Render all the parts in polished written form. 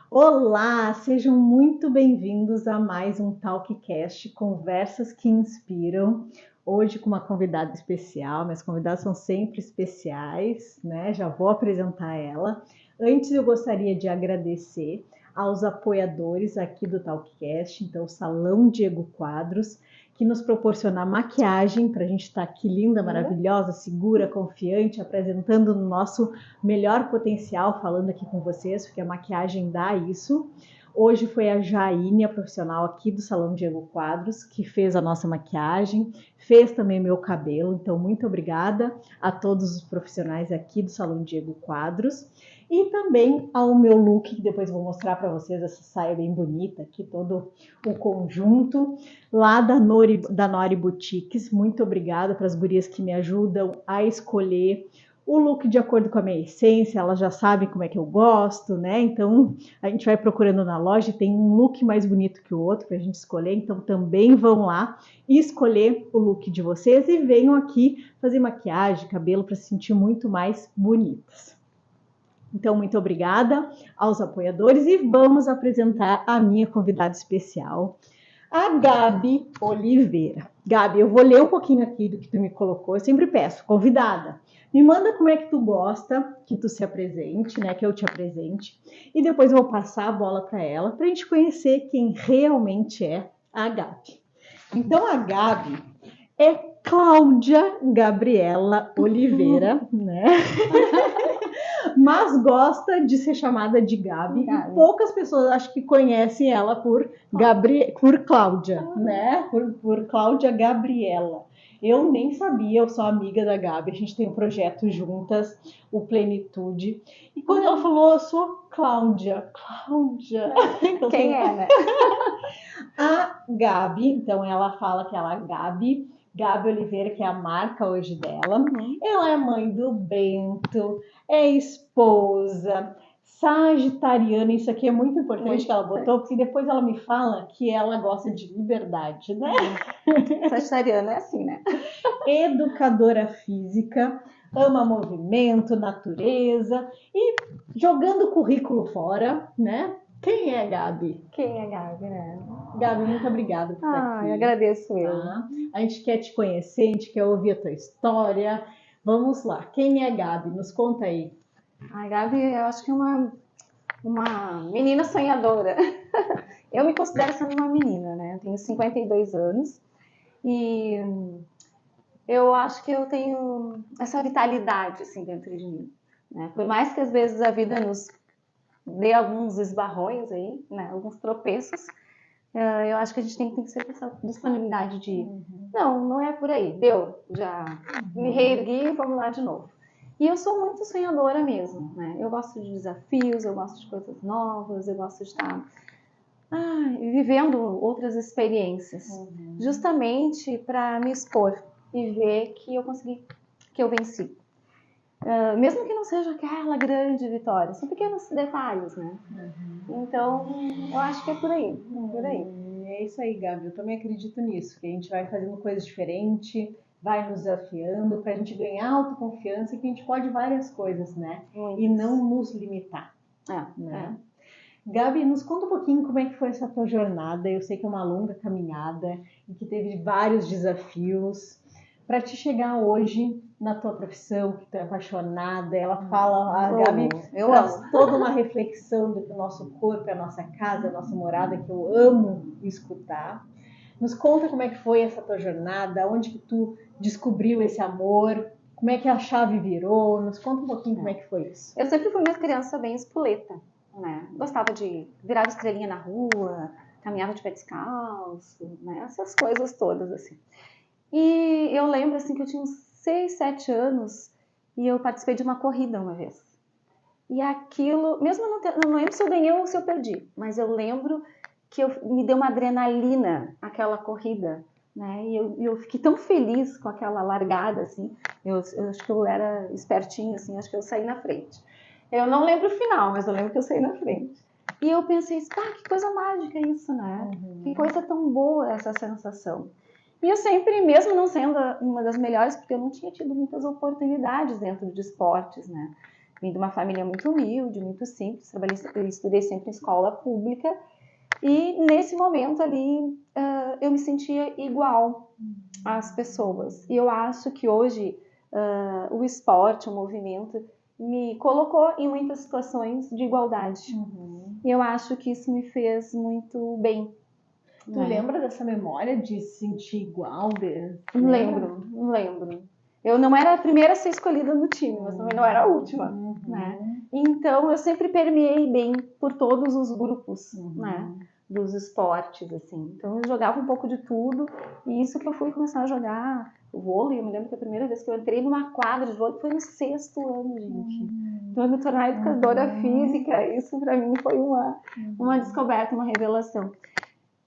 Olá, sejam muito bem-vindos a mais um Talkcast, Conversas que Inspiram. Hoje com uma convidada especial, minhas convidadas são sempre especiais, né? Já vou apresentar ela. Antes eu gostaria de agradecer aos apoiadores aqui do Talkcast, então o Salão Diego Quadros, que nos proporciona maquiagem para a gente estar aqui linda, maravilhosa, segura, confiante, apresentando no nosso melhor potencial, falando aqui com vocês, porque a maquiagem dá isso. Hoje foi a Jaine, a profissional aqui do Salão Diego Quadros, que fez a nossa maquiagem, fez também meu cabelo, então muito obrigada a todos os profissionais aqui do Salão Diego Quadros. E também ao meu look, que depois vou mostrar para vocês, essa saia bem bonita aqui, todo o conjunto, lá da Nori Boutiques. Muito obrigada para as gurias que me ajudam a escolher o look de acordo com a minha essência, elas já sabem como é que eu gosto, né? Então a gente vai procurando na loja, tem um look mais bonito que o outro para a gente escolher, então também vão lá e escolher o look de vocês e venham aqui fazer maquiagem, cabelo para se sentir muito mais bonitas. Então, muito obrigada aos apoiadores e vamos apresentar a minha convidada especial, a Gabi Oliveira. Gabi, eu vou ler um pouquinho aqui do que tu me colocou. Eu sempre peço, convidada, me manda como é que tu gosta que tu se apresente, né? Que eu te apresente. E depois eu vou passar a bola para ela, para a gente conhecer quem realmente é a Gabi. Então, a Gabi é Cláudia Gabriela Oliveira, né? Mas gosta de ser chamada de Gabi. E poucas pessoas acho que conhecem ela por Cláudia, né? Por Cláudia Gabriela. Eu nem sabia, eu sou amiga da Gabi, a gente tem um projeto juntas, o Plenitude. E quando ela falou, eu sou Cláudia. Então, quem é, né? A Gabi, então ela fala que ela é Gabi Oliveira, que é a marca hoje dela. Ela é mãe do Bento, é esposa, sagitariana. Isso aqui é muito importante que ela botou, porque depois ela me fala que ela gosta de liberdade, né? Sagitariana é assim, né? Educadora física, ama movimento, natureza e jogando currículo fora, né? Quem é Gabi? Quem é Gabi, né? Gabi, muito obrigada por estar aqui. Eu agradeço eu. Tá? A gente quer te conhecer, a gente quer ouvir a tua história. Vamos lá, quem é Gabi? Nos conta aí. A Gabi, eu acho que é uma menina sonhadora. Eu me considero sendo uma menina, né? Eu tenho 52 anos e eu acho que eu tenho essa vitalidade assim dentro de mim, né? Por mais que às vezes a vida nos dê alguns esbarrões aí, né? Alguns tropeços, eu acho que a gente tem que ser com essa disponibilidade de não é por aí, deu, já me reergui e vamos lá de novo. E eu sou muito sonhadora mesmo, né? Eu gosto de desafios, eu gosto de coisas novas, eu gosto de estar vivendo outras experiências, justamente para me expor e ver que eu consegui, que eu venci. Mesmo que não seja aquela grande vitória, são pequenos detalhes, né? Então, eu acho que é por aí, É isso aí, Gabi, eu também acredito nisso, que a gente vai fazendo coisas diferentes, vai nos desafiando para a gente ganhar autoconfiança, que a gente pode várias coisas, né? E não nos limitar. Né? Gabi, nos conta um pouquinho como é que foi essa tua jornada. Eu sei que é uma longa caminhada e que teve vários desafios para te chegar hoje na tua profissão, que tu é apaixonada. Ela fala, a Gabi traz toda uma reflexão do nosso corpo, a nossa casa, a nossa morada, que eu amo escutar. Nos conta como é que foi essa tua jornada, onde que tu descobriu esse amor, como é que a chave virou. Nos conta um pouquinho como é que foi isso. Eu sempre fui uma criança bem espoleta, né? Gostava de virar estrelinha na rua, caminhava de pé descalço, né? Essas coisas todas, assim. E eu lembro, assim, que eu tinha uns 6, 7 anos e eu participei de uma corrida uma vez. E aquilo, mesmo eu não lembro se eu ganhei ou se eu perdi, mas eu lembro que me deu uma adrenalina aquela corrida, né? E eu fiquei tão feliz com aquela largada, assim. Eu acho que eu era espertinha, assim, acho que eu saí na frente. Eu não lembro o final, mas eu lembro que eu saí na frente. E eu pensei, que coisa mágica isso, né? Que coisa tão boa essa sensação. E eu sempre, mesmo não sendo uma das melhores, porque eu não tinha tido muitas oportunidades dentro de esportes, né? Vim de uma família muito humilde, muito simples, estudei sempre em escola pública, e nesse momento ali eu me sentia igual às pessoas. E eu acho que hoje o esporte, o movimento, me colocou em muitas situações de igualdade. E eu acho que isso me fez muito bem. Tu lembra dessa memória de se sentir igual? Lembro. Eu não era a primeira a ser escolhida no time, mas também não era a última, né? Então eu sempre permeei bem por todos os grupos, né? Dos esportes, assim. Então eu jogava um pouco de tudo, e isso que eu fui começar a jogar o vôlei. Eu me lembro que a primeira vez que eu entrei numa quadra de vôlei foi no 6º ano, gente. Então eu me tornei educadora física. Isso pra mim foi uma descoberta, uma revelação.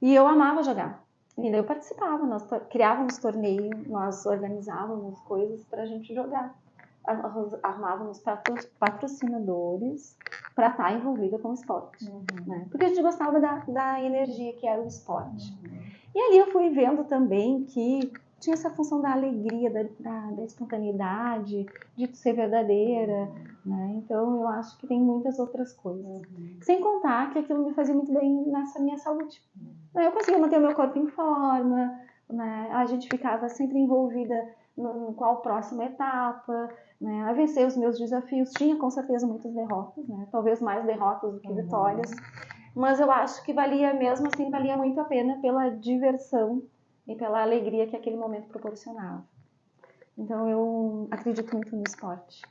E eu amava jogar. E daí eu participava, nós criávamos torneio, nós organizávamos coisas pra gente jogar. Arrumávamos patrocinadores para estar envolvida com o esporte. Né? Porque a gente gostava da energia que era o esporte. E ali eu fui vendo também que tinha essa função da alegria, da espontaneidade, de ser verdadeira. Né? Então eu acho que tem muitas outras coisas. Sem contar que aquilo me fazia muito bem nessa minha saúde. Eu conseguia manter o meu corpo em forma, né? A gente ficava sempre envolvida com qual próxima etapa, né? A vencer os meus desafios. Tinha com certeza muitas derrotas, né? Talvez mais derrotas do que vitórias, mas eu acho que valia mesmo assim, valia muito a pena pela diversão e pela alegria que aquele momento proporcionava. Então eu acredito muito no esporte,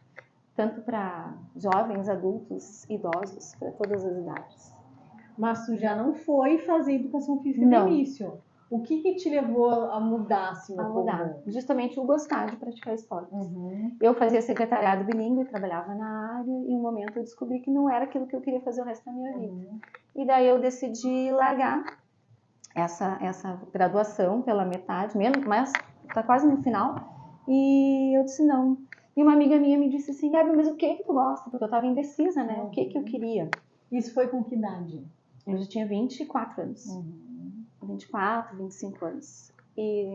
tanto para jovens, adultos, idosos, para todas as idades. Mas tu já não foi fazer educação física no início. O que te levou a mudar, assim, a mudar? Justamente o gostar de praticar esportes. Eu fazia secretariado bilíngue, trabalhava na área, e em um momento eu descobri que não era aquilo que eu queria fazer o resto da minha vida. E daí eu decidi largar essa graduação pela metade, mas tá quase no final, e eu disse não. E uma amiga minha me disse assim, Gabi, mas o que tu gosta? Porque eu estava indecisa, né? O que eu queria? Isso foi com que idade? Eu já tinha 24 anos. 24, 25 anos. E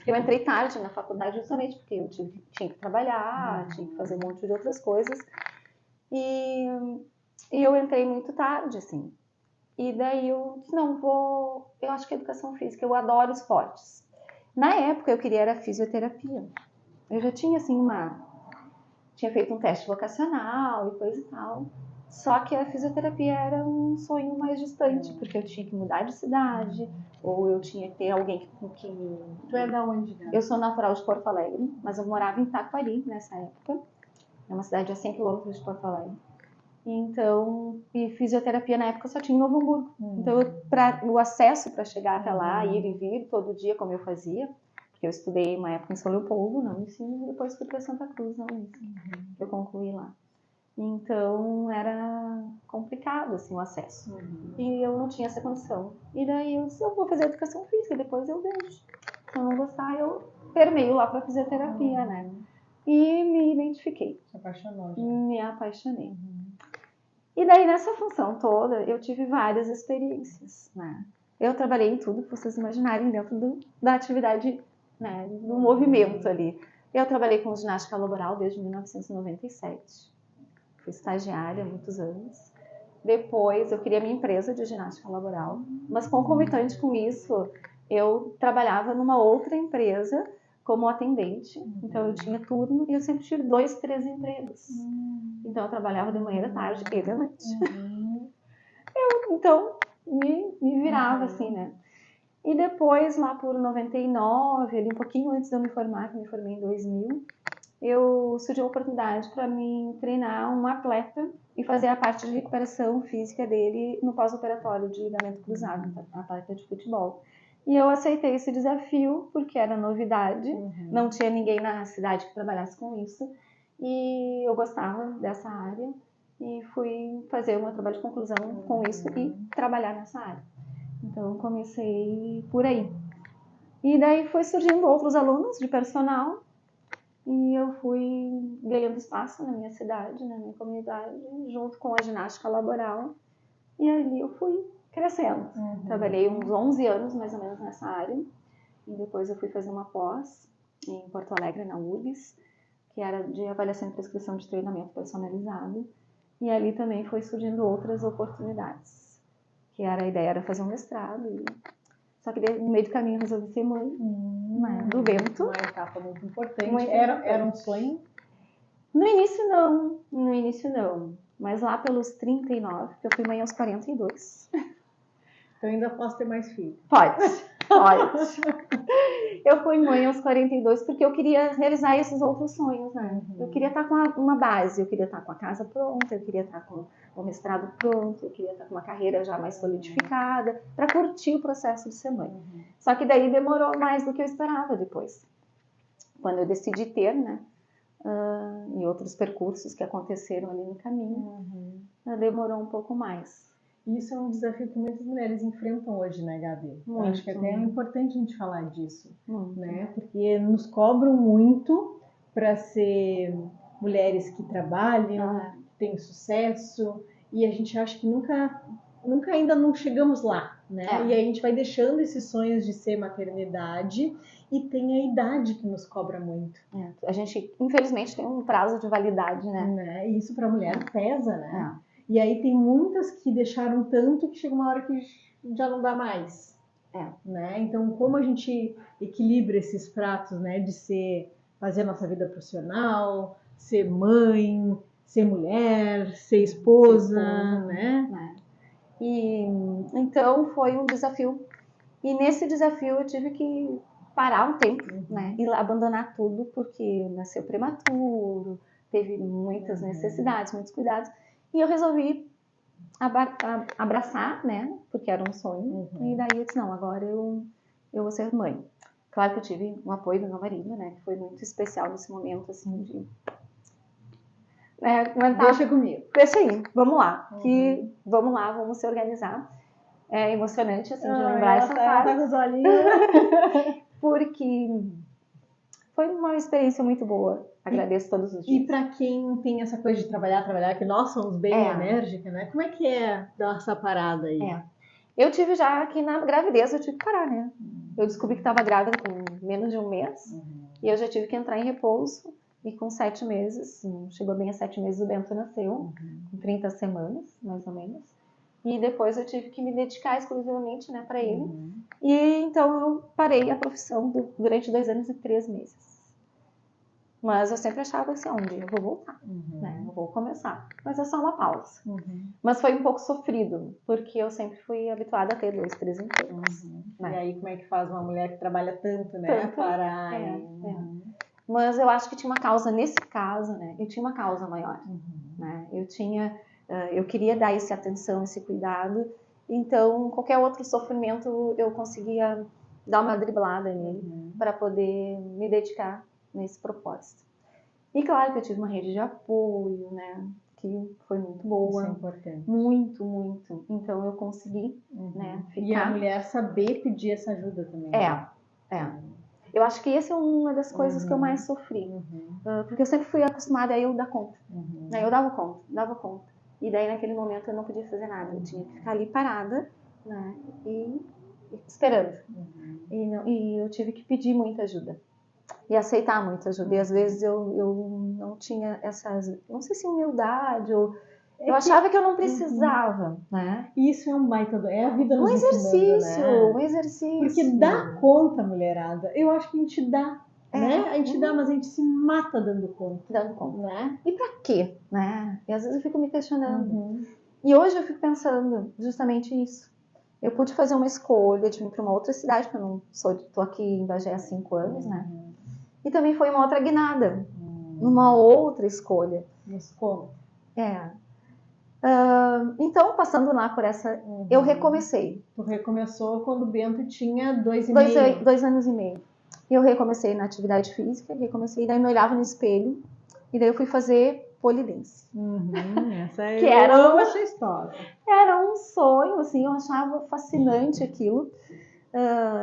eu entrei tarde na faculdade justamente porque eu tinha que trabalhar, tinha que fazer um monte de outras coisas. E eu entrei muito tarde, assim. E daí eu disse, não, eu acho que é educação física, eu adoro esportes. Na época eu queria era fisioterapia. Eu já tinha, assim, tinha feito um teste vocacional e coisa e tal. Só que a fisioterapia era um sonho mais distante, porque eu tinha que mudar de cidade, ou eu tinha que ter alguém que... Tu é da onde, né? Eu sou natural de Porto Alegre, mas eu morava em Taquari nessa época. É uma cidade a 100 km de Porto Alegre. Então, e fisioterapia na época só tinha em Novo Hamburgo. Então, o acesso para chegar até lá, ir e vir todo dia, como eu fazia, porque eu estudei uma época em São Leopoldo, na Unicino, e depois fui para Santa Cruz, na Unicino. Eu concluí lá. Então, era complicado, assim, o acesso. E eu não tinha essa condição. E daí eu disse, eu vou fazer educação física, depois eu vejo. Se eu não gostar, eu permeio lá para fisioterapia, né? E me identifiquei. Se apaixonou já. Me apaixonei. E daí, nessa função toda, eu tive várias experiências, né? Eu trabalhei em tudo que vocês imaginarem dentro da atividade, né, do movimento ali. Eu trabalhei com ginástica laboral desde 1997. Fui estagiária há muitos anos. Depois, eu criei a minha empresa de ginástica laboral. Mas, concomitante com isso, eu trabalhava numa outra empresa como atendente. Então, eu tinha turno e eu sempre tive 2, 3 empregos. Então, eu trabalhava de manhã, da tarde e da noite. Então, me virava assim, né? E depois, lá por 99, ali um pouquinho antes de eu me formar, que eu me formei em 2000, surgiu a oportunidade para mim treinar um atleta e fazer a parte de recuperação física dele no pós-operatório de ligamento cruzado, atleta de futebol. E eu aceitei esse desafio porque era novidade, não tinha ninguém na cidade que trabalhasse com isso. E eu gostava dessa área e fui fazer o meu trabalho de conclusão com isso e trabalhar nessa área. Então, comecei por aí. E daí foi surgindo outros alunos de personal e eu fui ganhando espaço na minha cidade, na minha comunidade, junto com a ginástica laboral. E ali eu fui crescendo. Trabalhei uns 11 anos, mais ou menos, nessa área. E depois eu fui fazer uma pós em Porto Alegre, na URGS, que era de avaliação e prescrição de treinamento personalizado. E ali também foi surgindo outras oportunidades. Que era a ideia era fazer um mestrado. Só que no meio do caminho eu resolvi ser mãe, né, do Bento. Uma etapa muito importante. Muito Era um sonho? No início não. Mas lá pelos 39, porque eu fui mãe aos 42. Então ainda posso ter mais filhos? Pode. Eu fui mãe aos 42 porque eu queria realizar esses outros sonhos, né? Eu queria estar com uma base, eu queria estar com a casa pronta, eu queria estar com o mestrado pronto, eu queria estar com uma carreira já mais solidificada, para curtir o processo de ser mãe. Só que daí demorou mais do que eu esperava depois. Quando eu decidi ter, né? E outros percursos que aconteceram ali no caminho, demorou um pouco mais. Isso é um desafio que muitas mulheres enfrentam hoje, né, Gabi? Muito. Eu acho que até é importante a gente falar disso, né? Porque nos cobram muito para ser mulheres que trabalham, que têm sucesso, e a gente acha que nunca ainda não chegamos lá, né? E aí a gente vai deixando esses sonhos de ser maternidade e tem a idade que nos cobra muito. A gente, infelizmente, tem um prazo de validade, né? E isso para a mulher pesa, né? E aí tem muitas que deixaram tanto que chega uma hora que já não dá mais. Né? Então, como a gente equilibra esses pratos, né? De fazer a nossa vida profissional, ser mãe, ser mulher, ser esposa, né? E então foi um desafio. E nesse desafio eu tive que parar um tempo, né? E abandonar tudo, porque nasceu prematuro, teve muitas necessidades, muitos cuidados. E eu resolvi abraçar, né? Porque era um sonho. E daí eu disse, não, agora eu vou ser mãe. Claro que eu tive um apoio do meu marido, né? Que foi muito especial nesse momento, assim, de... Deixa comigo. Deixa aí, vamos lá. Vamos lá, vamos se organizar. É emocionante, assim, de lembrar essa parte. Tá com os olhinhos. Porque foi uma experiência muito boa. Agradeço todos os dias. E para quem tem essa coisa de trabalhar, que nós somos bem enérgicas, né? Como é que é dar essa parada aí? Eu tive já aqui na gravidez, eu tive que parar, né? Eu descobri que estava grávida com menos de um mês. E eu já tive que entrar em repouso. E com 7 meses, chegou bem a 7 meses, o Bento nasceu. Com 30 semanas, mais ou menos. E depois eu tive que me dedicar exclusivamente, né, para ele. E então eu parei a profissão durante 2 anos e 3 meses. Mas eu sempre achava assim, um dia eu vou voltar, né? Eu vou começar. Mas é só uma pausa. Mas foi um pouco sofrido, porque eu sempre fui habituada a ter 2, 3 empregos. Né? E aí como é que faz uma mulher que trabalha tanto, né? Parar. Mas eu acho que tinha uma causa, nesse caso, né? Eu tinha uma causa maior, né? Eu queria dar essa atenção, esse cuidado. Então, qualquer outro sofrimento eu conseguia dar uma driblada nele para poder me dedicar nesse propósito. E claro que eu tive uma rede de apoio, né? Que foi muito boa. Isso é importante. Muito, muito. Então eu consegui, né? Ficar... E a mulher saber pedir essa ajuda também. Eu acho que essa é uma das coisas que eu mais sofri. Porque eu sempre fui acostumada a eu dar conta. Eu dava conta. E daí naquele momento eu não podia fazer nada. Eu tinha que ficar ali parada, né? E esperando. E eu tive que pedir muita ajuda. E aceitar muita ajuda. E às vezes eu não tinha essas... Não sei se humildade ou... Eu achava que eu não precisava, né? Isso é um baita... É a vida nos exercício, ensinando, né? Um exercício. Porque dá conta, mulherada. Eu acho que a gente dá, né? A gente dá, mas a gente se mata dando conta. Né? E pra quê, né? E às vezes eu fico me questionando. E hoje eu fico pensando justamente isso. Eu pude fazer uma escolha de vir para uma outra cidade, porque eu não tô aqui em Bagé há 5 anos, né? E também foi uma outra guinada. Uma outra escolha. Mas como? Então, passando lá por essa... Eu recomecei. Tu recomeçou quando o Bento tinha 2,5. 2 anos e meio. Eu recomecei na atividade física, e daí me olhava no espelho, e daí eu fui fazer polidense. Que eu amo essa história. Era um sonho, assim, eu achava fascinante aquilo.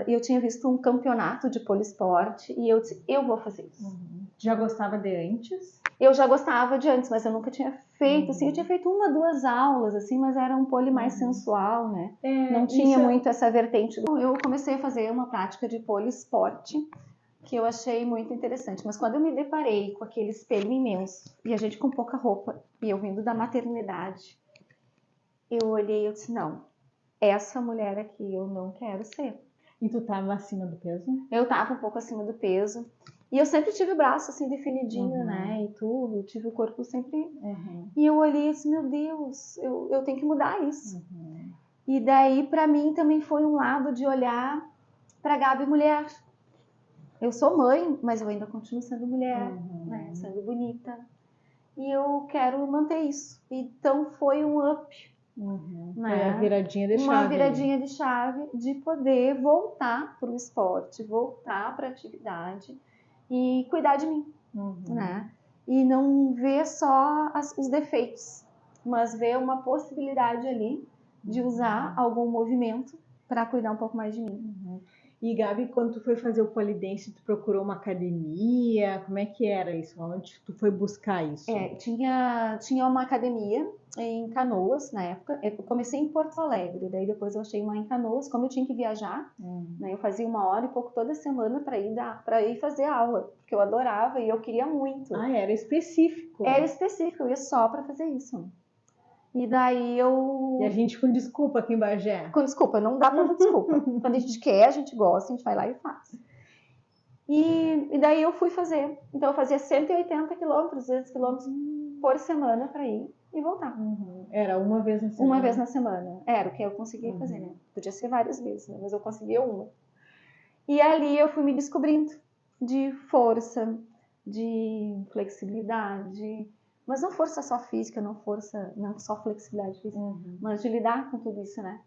Eu tinha visto um campeonato de poliesporte, e eu disse, eu vou fazer isso. Já gostava de antes? Eu já gostava de antes, mas eu nunca tinha feito, assim, eu tinha feito 1, 2 aulas, assim, mas era um pole mais sensual, né? Não tinha muito essa vertente. Eu comecei a fazer uma prática de poliesporte que eu achei muito interessante. Mas quando eu me deparei com aquele espelho imenso e a gente com pouca roupa e eu vindo da maternidade, eu olhei e eu disse, não, essa mulher aqui eu não quero ser. E tu tava acima do peso? Eu tava um pouco acima do peso. E eu sempre tive o braço assim definidinho, né? E tudo, tive o corpo sempre. E eu olhei e disse, meu Deus, eu tenho que mudar isso. E daí, pra mim, também foi um lado de olhar pra Gabi mulher. Eu sou mãe, mas eu ainda continuo sendo mulher, né? Sendo bonita. E eu quero manter isso. Então foi um up. Né? Foi a viradinha de chave. Uma viradinha de chave de poder voltar para o esporte, voltar para a atividade e cuidar de mim, né? E não ver só os defeitos, mas ver uma possibilidade ali de usar algum movimento para cuidar um pouco mais de mim. E Gabi, quando tu foi fazer o pole dance, tu procurou uma academia? Como é que era isso? Onde tu foi buscar isso? Tinha uma academia em Canoas, na época. Eu comecei em Porto Alegre, daí depois eu achei uma em Canoas. Como eu tinha que viajar, né, eu fazia 1 hora e pouco toda semana para ir fazer aula, porque eu adorava e eu queria muito. Ah, era específico. Era específico, eu ia só para fazer isso. E daí eu... E a gente com desculpa aqui em Bagé. Com desculpa, não dá pra dar desculpa. Quando a gente quer, a gente gosta, a gente vai lá e faz. E daí eu fui fazer. Então eu fazia 180 quilômetros, 200 quilômetros por semana para ir e voltar. Era uma vez na semana? Uma vez na semana. Era o que eu conseguia fazer, né? Podia ser várias vezes, né? Mas eu conseguia uma. E ali eu fui me descobrindo de força, de flexibilidade. Mas não força só física, não só flexibilidade física, mas de lidar com tudo isso, né?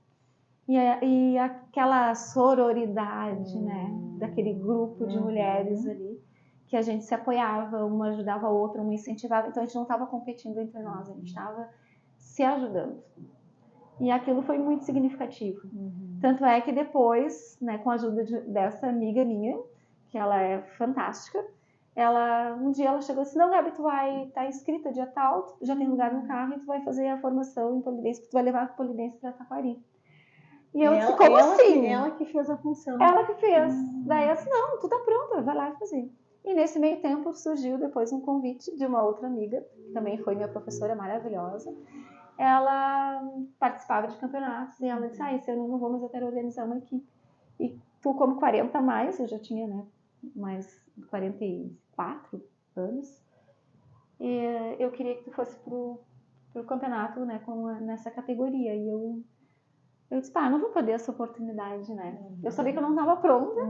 E aquela sororidade, né? Daquele grupo de mulheres ali, que a gente se apoiava, uma ajudava a outra, uma incentivava. Então a gente não estava competindo entre nós, a gente estava se ajudando. E aquilo foi muito significativo. Tanto é que depois, né, com a ajuda dessa amiga minha, que ela é fantástica, um dia ela chegou assim, não, Gabi, tu vai estar inscrita dia tal, já tem lugar no carro e tu vai fazer a formação em pole dance, tu vai levar a pole dance para Taquari. E eu disse, como assim? Ela que fez a função. Ela que fez. Daí ela disse, não, tu tá pronta, vai lá fazer. E nesse meio tempo surgiu depois um convite de uma outra amiga, que também foi minha professora maravilhosa. Ela participava de campeonatos e ela disse, esse ano eu não vou, mas eu quero organizar uma equipe. E tu, como 40 a mais, eu já tinha, né, mais 44 anos, e eu queria que tu fosse pro campeonato, né, nessa categoria. E eu disse, não vou perder essa oportunidade, né? Eu sabia que eu não estava pronta,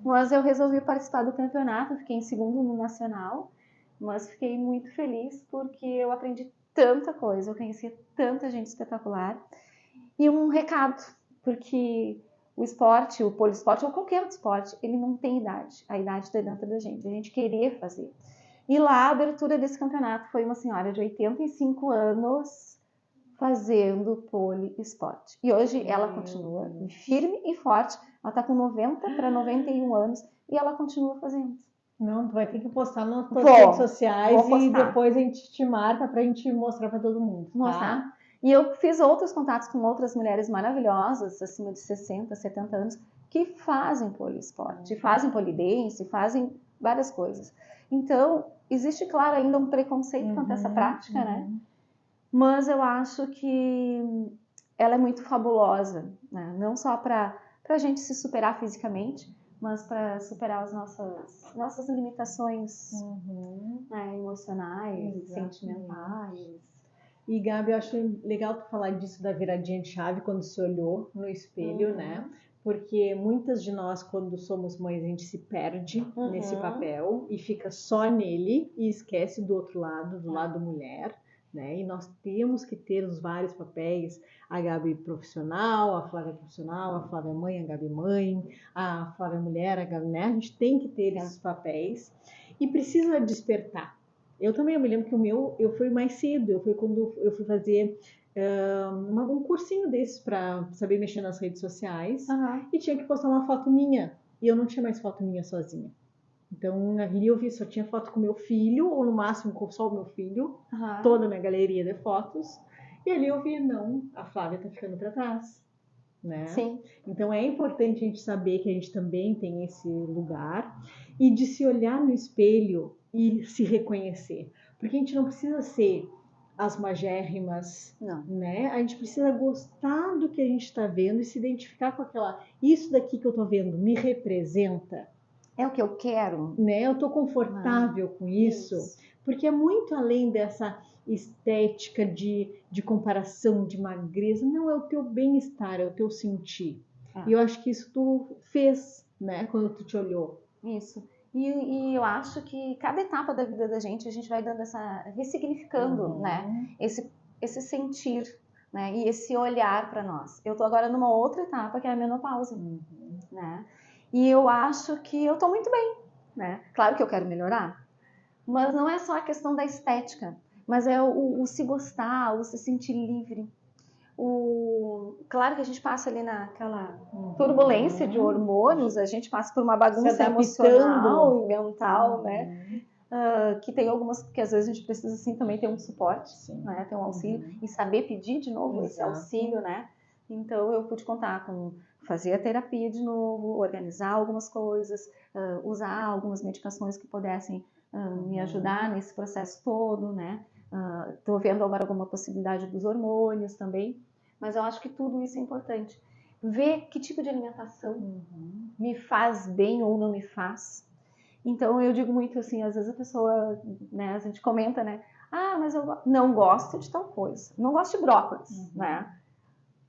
mas eu resolvi participar do campeonato, fiquei em segundo no nacional, mas fiquei muito feliz porque eu aprendi tanta coisa, eu conheci tanta gente espetacular. E um recado, porque o esporte, o poliesporte ou qualquer outro esporte, ele não tem idade, a idade está dentro da gente querer fazer. E lá a abertura desse campeonato foi uma senhora de 85 anos, fazendo poliesporte. E hoje ela continua firme e forte. Ela está com 90 para 91 anos e ela continua fazendo. Não, tu vai ter que postar nas tuas redes sociais e depois a gente te marca pra gente mostrar para todo mundo. Mostrar. E eu fiz outros contatos com outras mulheres maravilhosas, acima de 60, 70 anos, que fazem poliesporte, fazem polidense, fazem várias coisas. Então, existe, claro, ainda um preconceito quanto a essa prática, né? Mas eu acho que ela é muito fabulosa, né? Não só para a gente se superar fisicamente, mas para superar as nossas limitações né, emocionais, sentimentais. E Gabi, eu acho legal tu falar disso da viradinha de chave quando se olhou no espelho, né? Porque muitas de nós, quando somos mães, a gente se perde nesse papel e fica só nele e esquece do outro lado, do lado mulher. Né? E nós temos que ter os vários papéis, a Gabi profissional, a Flávia profissional, a Flávia mãe, a Gabi mãe, a Flávia mulher, a Gabi, né? A gente tem que ter esses papéis e precisa despertar. Eu também, eu me lembro que o meu, eu fui mais cedo, eu fui quando eu fui fazer um cursinho desses para saber mexer nas redes sociais e tinha que postar uma foto minha e eu não tinha mais foto minha sozinha. Então, ali eu vi, só tinha foto com meu filho, ou no máximo com só o meu filho, toda a minha galeria de fotos. E ali eu vi, não, a Flávia tá ficando para trás. né? Sim. Então é importante a gente saber que a gente também tem esse lugar e de se olhar no espelho e se reconhecer. Porque a gente não precisa ser as magérrimas, Não. né? A gente precisa gostar do que a gente está vendo e se identificar com aquela, isso daqui que eu estou vendo me representa, É o que eu quero, né? Eu estou confortável com isso, porque é muito além dessa estética de comparação, de magreza. Não, é o teu bem-estar, é o teu sentir. E eu acho que isso tu fez, né? Quando tu te olhou. Isso. E eu acho que cada etapa da vida da gente, a gente vai dando essa, ressignificando, né? Esse sentir, né? E esse olhar para nós. Eu tô agora numa outra etapa, que é a menopausa, né? E eu acho que eu tô muito bem, né? Claro que eu quero melhorar, mas não é só a questão da estética, mas é o se gostar, o se sentir livre. Claro que a gente passa ali naquela turbulência de hormônios, a gente passa por uma bagunça emocional e mental, né? Que tem algumas que às vezes a gente precisa assim também ter um suporte, né? Ter um auxílio e saber pedir de novo esse auxílio, né? Então eu pude contar com fazer a terapia de novo, organizar algumas coisas, usar algumas medicações que pudessem me ajudar nesse processo todo, né? Estou vendo agora alguma possibilidade dos hormônios também, mas eu acho que tudo isso é importante. Ver que tipo de alimentação me faz bem ou não me faz. Então eu digo muito assim, às vezes a pessoa, né, a gente comenta, né, mas eu não gosto de tal coisa, não gosto de brócolis, né?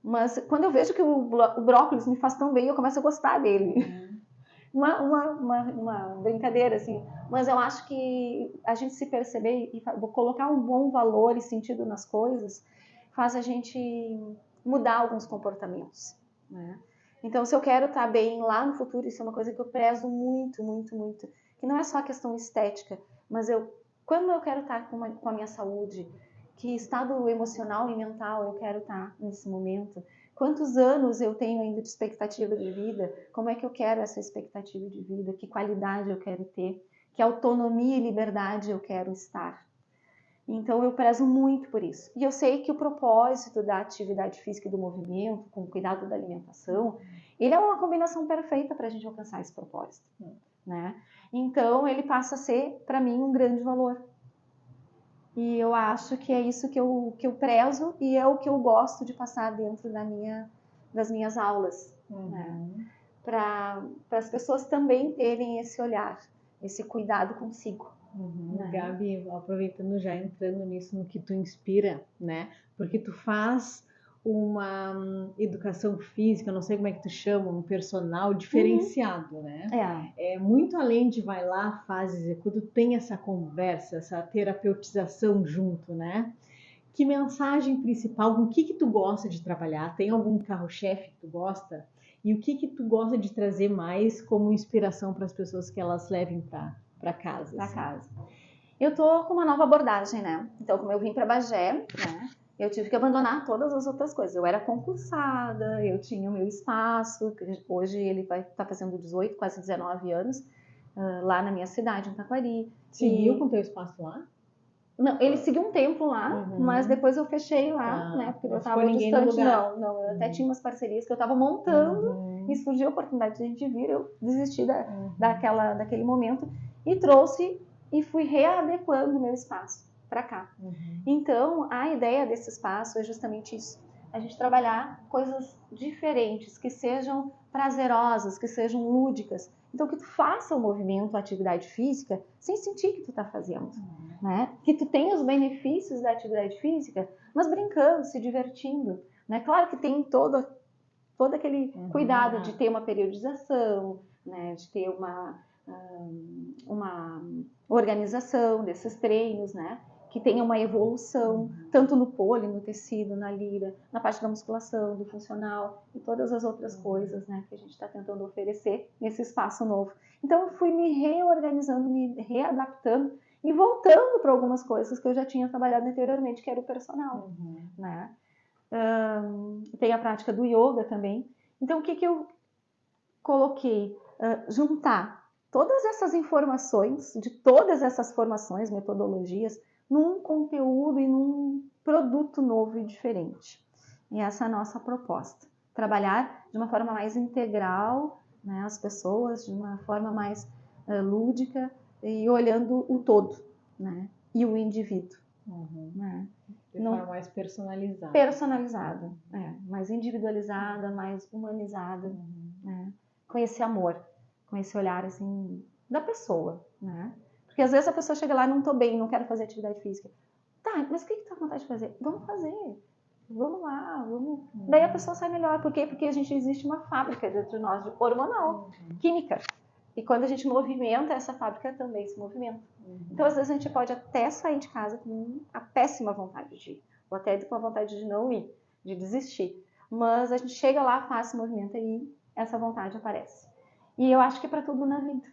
Mas quando eu vejo que o brócolis me faz tão bem, eu começo a gostar dele. Uma brincadeira, assim. Mas eu acho que a gente se perceber e colocar um bom valor e sentido nas coisas faz a gente mudar alguns comportamentos, né? Então, se eu quero estar bem lá no futuro, isso é uma coisa que eu prezo muito, muito, muito. Que não é só a questão estética, mas quando eu quero estar com a minha saúde, que estado emocional e mental eu quero estar nesse momento, quantos anos eu tenho ainda de expectativa de vida, como é que eu quero essa expectativa de vida, que qualidade eu quero ter, que autonomia e liberdade eu quero estar. Então eu prezo muito por isso. E eu sei que o propósito da atividade física e do movimento, com o cuidado da alimentação, ele é uma combinação perfeita para a gente alcançar esse propósito, né? Então ele passa a ser, para mim, um grande valor. E eu acho que é isso que eu prezo e é o que eu gosto de passar dentro das minhas aulas, né? Para as pessoas também terem esse olhar, esse cuidado consigo. Né? Gabi, aproveitando já entrando nisso, no que tu inspira, né? Porque tu faz uma educação física, não sei como é que tu chama, um personal diferenciado, né? É muito além de vai lá, faz, executa, tu tem essa conversa, essa terapeutização junto, né? Que mensagem principal, com o que tu gosta de trabalhar? Tem algum carro-chefe que tu gosta? E o que tu gosta de trazer mais como inspiração para as pessoas que elas levem para casa? Para casa. Eu tô com uma nova abordagem, né? Então, como eu vim para Bagé, né? Eu tive que abandonar todas as outras coisas. Eu era concursada, eu tinha o meu espaço, hoje ele vai estar fazendo 18, quase 19 anos, lá na minha cidade, em Taquari. Seguiu com o teu espaço lá? Não, ele seguiu um tempo lá, mas depois eu fechei lá, né? Porque eu estava distante. Não, eu até tinha umas parcerias que eu estava montando e surgiu a oportunidade de a gente vir, eu desisti daquele momento e trouxe e fui readequando o meu espaço para cá. Então, a ideia desse espaço é justamente isso. A gente trabalhar coisas diferentes, que sejam prazerosas, que sejam lúdicas. Então, que tu faça o movimento, a atividade física, sem sentir que tu está fazendo. Né? Que tu tenha os benefícios da atividade física, mas brincando, se divertindo. Né? Claro que tem todo aquele cuidado de ter uma periodização, né? De ter uma organização desses treinos, né? Que tenha uma evolução, tanto no pole, no tecido, na lira, na parte da musculação, do funcional e todas as outras coisas, né, que a gente está tentando oferecer nesse espaço novo. Então, eu fui me reorganizando, me readaptando e voltando para algumas coisas que eu já tinha trabalhado anteriormente, que era o personal, né? Tem a prática do yoga também. Então, o que eu coloquei? Juntar todas essas informações, de todas essas formações, metodologias, num conteúdo e num produto novo e diferente. E essa é a nossa proposta. trabalhar de uma forma mais integral, né, as pessoas, de uma forma mais lúdica e olhando o todo, né, e o indivíduo. Né? De forma mais personalizada. Personalizada, mais individualizada, mais humanizada, né? Com esse amor, com esse olhar assim da pessoa, né? Porque às vezes a pessoa chega lá, não tô bem, não quero fazer atividade física. Tá, mas o que tu tá com vontade de fazer? Vamos fazer. Vamos lá, vamos. Daí a pessoa sai melhor. Por quê? Porque existe uma fábrica dentro de nós, hormonal, química. E quando a gente movimenta, essa fábrica também se movimenta. Então, às vezes, a gente pode até sair de casa com a péssima vontade de ir, ou até com a vontade de não ir, de desistir. Mas a gente chega lá, faz esse movimento e essa vontade aparece. E eu acho que é para tudo na vida.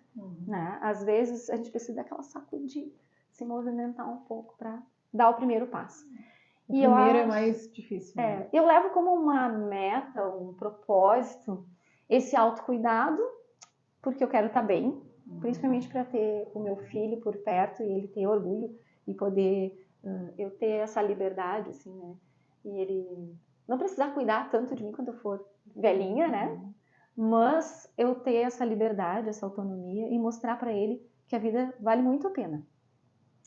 Né? Às vezes, a gente precisa daquela sacudida, se movimentar um pouco para dar o primeiro passo. O primeiro é mais difícil. Né? Eu levo como uma meta, um propósito, esse autocuidado, porque eu quero estar bem, principalmente para ter o meu filho por perto e ele ter orgulho e poder eu ter essa liberdade, assim, né? E ele não precisar cuidar tanto de mim quando eu for velhinha, né? Mas eu ter essa liberdade, essa autonomia e mostrar para ele que a vida vale muito a pena,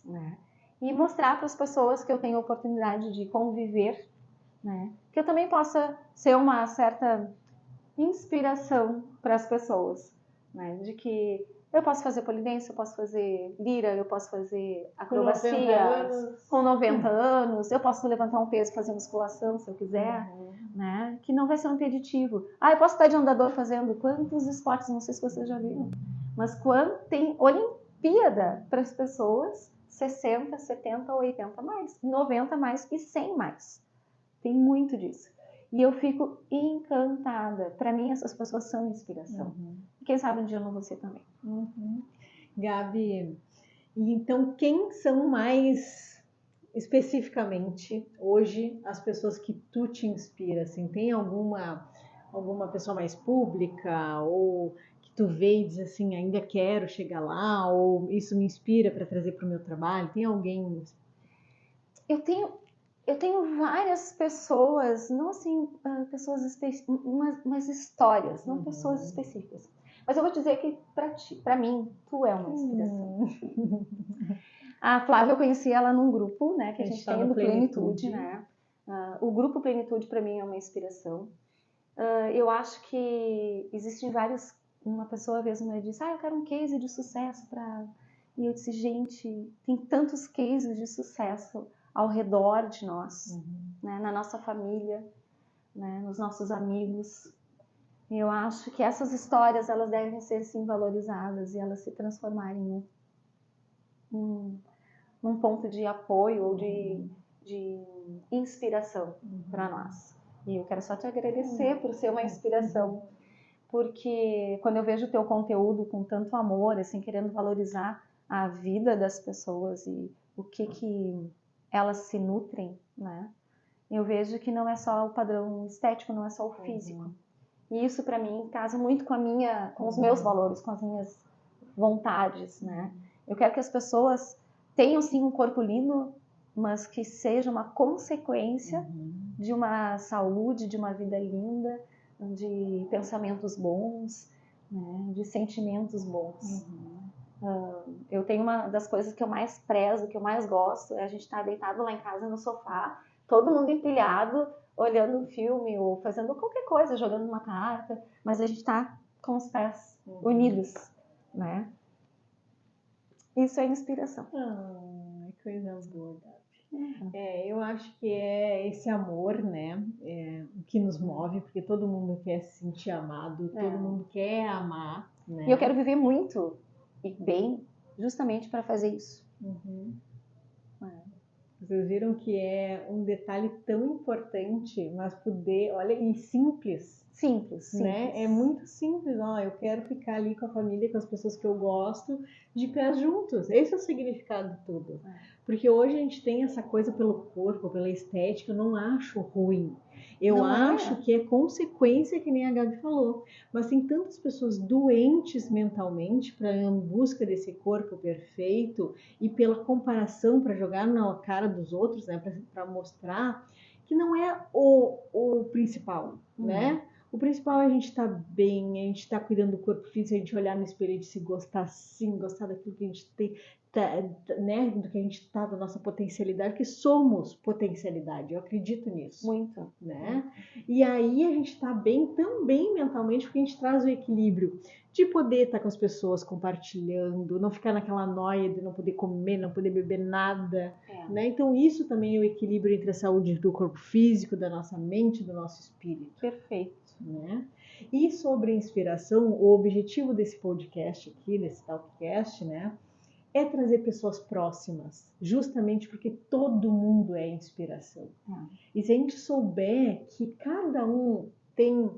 né? E mostrar para as pessoas que eu tenho a oportunidade de conviver, né? Que eu também possa ser uma certa inspiração para as pessoas, né? De que eu posso fazer polidense, eu posso fazer lira, eu posso fazer acrobacia com 90 anos, eu posso levantar um peso e fazer musculação se eu quiser, né? Que não vai ser um impeditivo. Eu posso estar de andador fazendo quantos esportes, não sei se vocês já viram, mas quando tem Olimpíada para as pessoas, 60, 70, 80 mais, 90 mais e 100 mais. Tem muito disso. E eu fico encantada. Para mim, essas pessoas são inspiração. Quem sabe um dia eu não vou ser também. Gabi, e então quem são mais especificamente hoje as pessoas que tu te inspira? Assim, tem alguma pessoa mais pública ou que tu vê e diz assim, ainda quero chegar lá, ou isso me inspira para trazer para o meu trabalho? Tem alguém? Eu tenho várias pessoas, não assim, pessoas mas histórias, não pessoas específicas. Mas eu vou dizer que para mim, tu é uma inspiração. A Flávia, eu conheci ela num grupo, né, que a gente tem do Plenitude, né? O grupo Plenitude para mim é uma inspiração. Eu acho que existem vários. Uma pessoa mesmo me disse, eu quero um case de sucesso para. E eu disse, gente, tem tantos cases de sucesso ao redor de nós, né, na nossa família, né, nos nossos amigos. E eu acho que essas histórias elas devem ser sim valorizadas e elas se transformarem num ponto de apoio ou de inspiração para nós. E eu quero só te agradecer por ser uma inspiração, porque quando eu vejo o teu conteúdo com tanto amor, assim, querendo valorizar a vida das pessoas e o que elas se nutrem, né? Eu vejo que não é só o padrão estético, não é só o físico. E isso para mim casa muito com os meus valores, com as minhas vontades, né? Eu quero que as pessoas tenham sim um corpo lindo, mas que seja uma consequência de uma saúde, de uma vida linda, de pensamentos bons, né? De sentimentos bons. Eu tenho uma das coisas que eu mais prezo, que eu mais gosto, é a gente estar deitado lá em casa no sofá, todo mundo empilhado, olhando um filme ou fazendo qualquer coisa, jogando uma carta, mas a gente está com os pés unidos, né? Isso é inspiração. Que coisa boa, Gabi. Eu acho que é esse amor, né, o que nos move, porque todo mundo quer se sentir amado, todo mundo quer amar, né? E eu quero viver muito e bem, justamente para fazer isso. Vocês viram que é um detalhe tão importante, mas poder, olha, e simples. Simples, né? É muito simples, eu quero ficar ali com a família, com as pessoas que eu gosto, de pés juntos. Esse é o significado de tudo. Porque hoje a gente tem essa coisa pelo corpo, pela estética, eu não acho ruim. Eu acho que é consequência, que nem a Gabi falou. Mas tem tantas pessoas doentes mentalmente em busca desse corpo perfeito e pela comparação para jogar na cara dos outros, né? Para mostrar que não é o principal, né? O principal é a gente estar bem, a gente estar cuidando do corpo físico, a gente olhar no espelho e se gostar sim, gostar daquilo que a gente tem, né? Do que a gente está, da nossa potencialidade, que somos potencialidade, eu acredito nisso. Muito. Né? E aí a gente está bem também mentalmente, porque a gente traz o equilíbrio de poder estar com as pessoas compartilhando, não ficar naquela noia de não poder comer, não poder beber nada, né? Então isso também é o equilíbrio entre a saúde do corpo físico, da nossa mente, do nosso espírito. Perfeito. Né? E sobre inspiração, o objetivo desse podcast aqui, desse Talkcast, né, é trazer pessoas próximas, justamente porque todo mundo é inspiração. E se a gente souber que cada um tem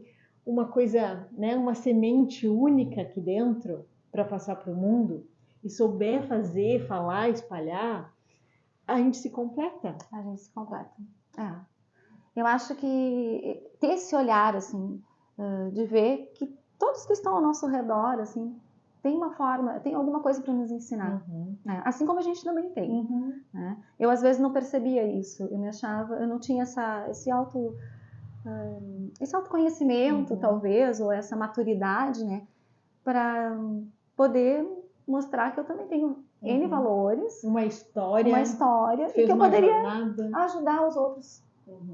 uma coisa, né, uma semente única aqui dentro para passar para o mundo, e souber fazer, falar, espalhar, a gente se completa. A gente se completa. Eu acho que ter esse olhar, assim, de ver que todos que estão ao nosso redor, assim, tem uma forma, tem alguma coisa para nos ensinar, né? Assim como a gente também tem. Né? Eu às vezes não percebia isso, eu me achava, eu não tinha esse autoconhecimento, talvez, ou essa maturidade, né, para poder mostrar que eu também tenho N valores, uma história e que eu poderia ajudar os outros.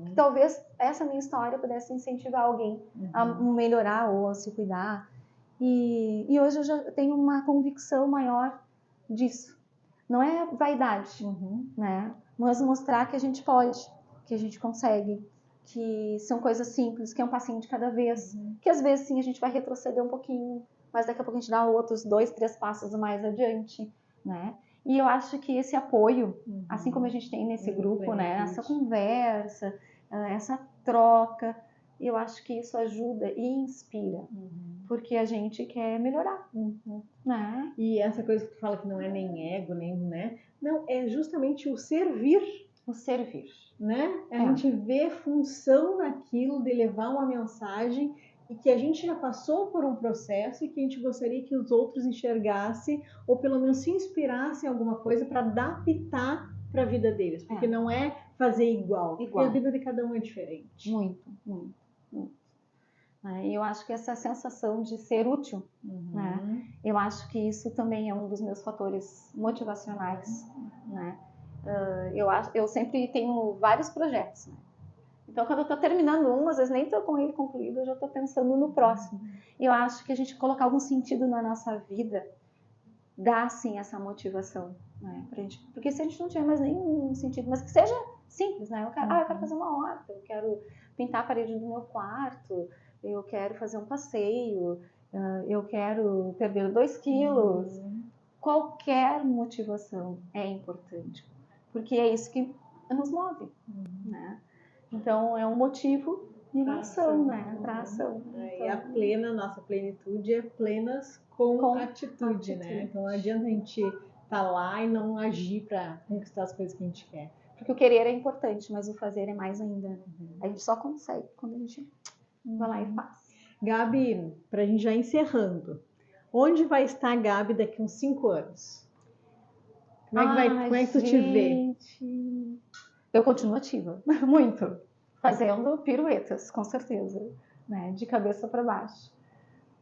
Que talvez essa minha história pudesse incentivar alguém a melhorar ou a se cuidar. E hoje eu já tenho uma convicção maior disso. Não é vaidade, né? Mas mostrar que a gente pode, que a gente consegue, que são coisas simples, que é um passinho de cada vez, que às vezes sim a gente vai retroceder um pouquinho, mas daqui a pouco a gente dá outros 2, 3 passos mais adiante, né? E eu acho que esse apoio, assim como a gente tem nesse grupo, né? Essa conversa, essa troca, eu acho que isso ajuda e inspira, porque a gente quer melhorar, né? E essa coisa que tu fala que não é nem ego, nem, né? Não, é justamente o servir. O servir. Né? A gente vê função naquilo de levar uma mensagem e que a gente já passou por um processo e que a gente gostaria que os outros enxergassem ou pelo menos se inspirassem em alguma coisa para adaptar para a vida deles, porque não é fazer igual, porque a vida de cada um é diferente. Muito. E eu acho que essa sensação de ser útil, né? Eu acho que isso também é um dos meus fatores motivacionais, né? Eu sempre tenho vários projetos, né? Então, quando eu estou terminando um, às vezes nem estou com ele concluído, eu já estou pensando no próximo. E eu acho que a gente colocar algum sentido na nossa vida dá, sim, essa motivação, né? Pra gente, porque se a gente não tiver mais nenhum sentido, mas que seja simples, né? Eu quero fazer uma horta, eu quero pintar a parede do meu quarto, eu quero fazer um passeio, eu quero perder 2 quilos. Qualquer motivação é importante, porque é isso que nos move, né? Então, é um motivo e uma ação, né? Para ação. E a nossa plenitude é plenas com atitude, né? Então, não adianta a gente estar lá e não agir para conquistar as coisas que a gente quer. Porque o querer é importante, mas o fazer é mais ainda. A gente só consegue quando a gente vai lá e faz. Gabi, para a gente já encerrando, onde vai estar a Gabi daqui uns 5 anos? Como é que tu te vê? Eu continuo ativa, muito. Fazendo piruetas, com certeza, né? De cabeça para baixo.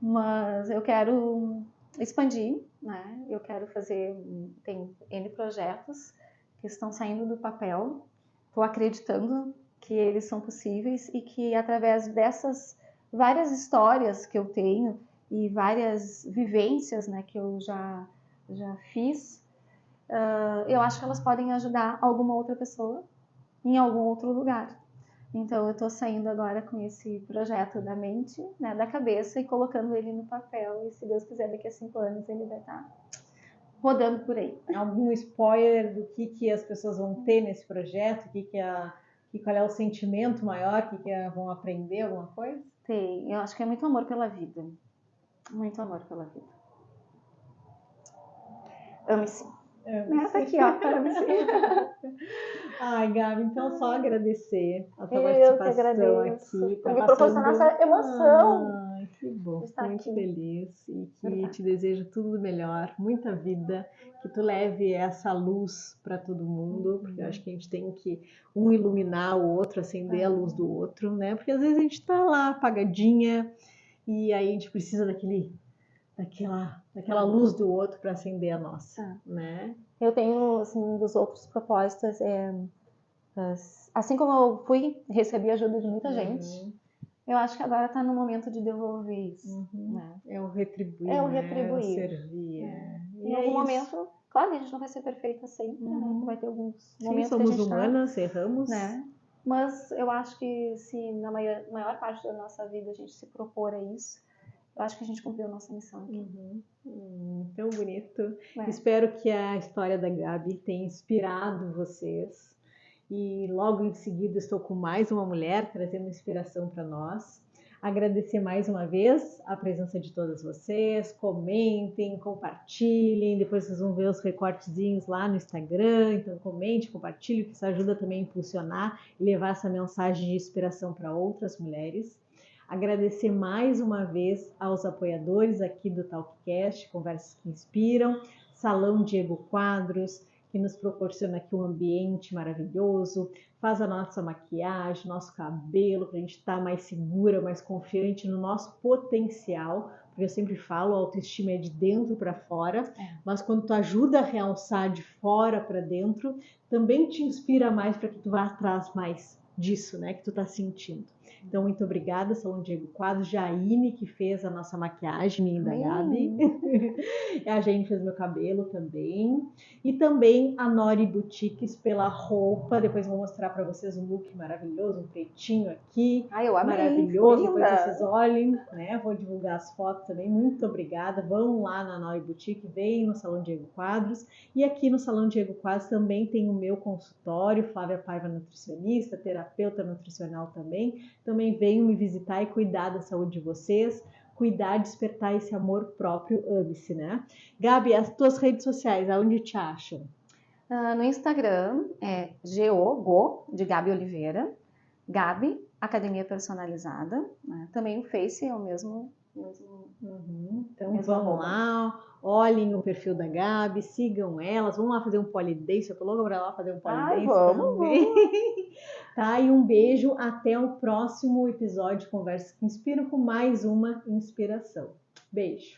Mas eu quero expandir, né? Eu quero fazer, tem N projetos que estão saindo do papel. Estou acreditando que eles são possíveis e que através dessas várias histórias que eu tenho e várias vivências, né, que eu já fiz, eu acho que elas podem ajudar alguma outra pessoa em algum outro lugar. Então, eu estou saindo agora com esse projeto da mente, né, da cabeça, e colocando ele no papel. E se Deus quiser, daqui a 5 anos ele vai estar rodando por aí. Algum spoiler do que as pessoas vão ter nesse projeto? Qual é o sentimento maior? Que vão aprender alguma coisa? Tem. Eu acho que é muito amor pela vida. Muito amor pela vida. Ame-se. Né? Tá aqui, ó, para você. Ai, Gabi, então só agradecer a tua Eu que participação agradeço aqui. por me proporcionar essa emoção Ai, que bom, de fico estar muito aqui. feliz e que Verdade. te desejo tudo do melhor, muita vida, que tu leve essa luz para todo mundo, porque eu acho que a gente tem que um iluminar o outro, acender a luz do outro, né? Porque às vezes a gente tá lá apagadinha e aí a gente precisa daquela luz do outro para acender a nossa, né? Eu tenho, assim, um dos outros propósitos assim como eu recebi ajuda de muita gente, eu acho que agora está no momento de devolver isso. Né? É o retribuir, É o né? retribuir. O servir. Em algum momento, claro, a gente não vai ser perfeita sempre, né? Vai ter alguns momentos somos que a gente humanas, erramos. Né? Mas eu acho que se na maior parte da nossa vida a gente se propor a isso, eu acho que a gente cumpriu a nossa missão aqui. Tão bonito. Espero que a história da Gabi tenha inspirado vocês. E logo em seguida estou com mais uma mulher trazendo inspiração para nós. Agradecer mais uma vez a presença de todas vocês. Comentem, compartilhem. Depois vocês vão ver os recortezinhos lá no Instagram. Então comente, compartilhe, que isso ajuda também a impulsionar e levar essa mensagem de inspiração para outras mulheres. Agradecer mais uma vez aos apoiadores aqui do Talkcast, Conversas que Inspiram, Salão Diego Quadros, que nos proporciona aqui um ambiente maravilhoso, faz a nossa maquiagem, nosso cabelo, para a gente estar mais segura, mais confiante no nosso potencial, porque eu sempre falo, a autoestima é de dentro para fora, mas quando tu ajuda a realçar de fora para dentro, também te inspira mais para que tu vá atrás mais disso, né, que tu tá sentindo. Então, muito obrigada, Salão Diego Quadros, Jaine, que fez a nossa maquiagem, minha e da Gabi. A Jaine fez meu cabelo também. E também a Nori Boutiques pela roupa. Depois eu vou mostrar para vocês um look maravilhoso, um pretinho aqui. Eu amei. Maravilhoso. Depois vocês olhem, né? Vou divulgar as fotos também. Muito obrigada. Vão lá na Nori Boutique, vem no Salão Diego Quadros. E aqui no Salão Diego Quadros também tem o meu consultório, Flávia Paiva, nutricionista, terapeuta nutricional também. Também venham me visitar e cuidar da saúde de vocês, cuidar, despertar esse amor próprio, ame-se, né? Gabi, as tuas redes sociais, aonde te acham? No Instagram é Go, de Gabi Oliveira, Gabi, Academia Personalizada, né? Também o Face é o mesmo. Então vão lá, olhem o perfil da Gabi, sigam elas, vamos lá fazer um polidense, eu tô louca pra lá fazer um polidense também. Tá, e um beijo, até o próximo episódio de Conversas que Inspiram com mais uma inspiração. Beijo!